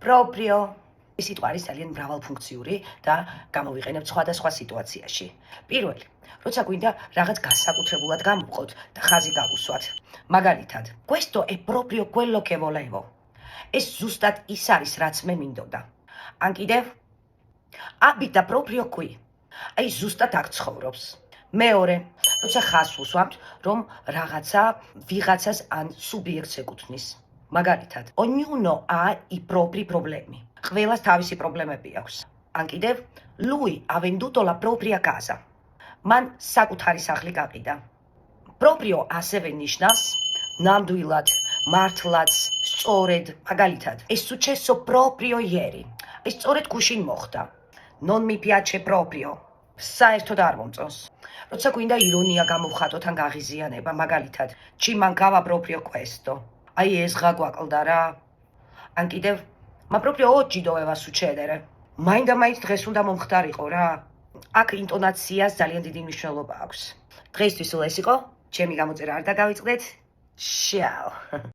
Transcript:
Proprio. ეს სიტყვა არის ძალიან მრავალფუნქციური და გამოვიყენებთ სხვადასხვა სიტუაციაში. პირველი, როცა გვინდა რაღაც განსაკუთრებულად გამოვყოთ და ხაზი გავუსვათ. მაგალითად, questo è proprio quello che volevo. ეს ზუსტად ის არის, რაც მე მინდოდა. ან კიდევ, abita proprio qui. აი ზუსტად აქ ცხოვრობს. მეორე, როცა ხაზს ვუსვამთ, რომ რაღაცა ვიღაცას ან სუბიექტს ეკუთვნის. მაგალითად, ognuno ha i propri problemi. ყველას თავისი პრობლემები აქვს. ან კიდევ, lui ha venduto la propria casa. მან საკუთარი სახლი გაყიდა. Proprio ასევე ნიშნავს ნამდვილად, მართლაც, სწორედ, მაგალითად, è successo proprio ieri. ეს სწორედ გუშინ მოხდა. Non mi piace proprio. საერთოდ არ მომწონს. როცა გვინდა ირონია გამოვხატოთ ან გაღიზიანება, მაგალითად, ci mancava proprio questo. აი ეს ღა გვაკლდა რა. ან კიდევ, ma proprio oggi doveva succedere. მაინდა-მაინც დღეს უნდა მომხდარიყო რა. აქ ინტონაციას ძალიან დიდი მნიშვნელობა აქვს. დღეისთვის სულ ეს იყო. ჩემი გამოწერა არ დაგავიწყდეთ. Ciao.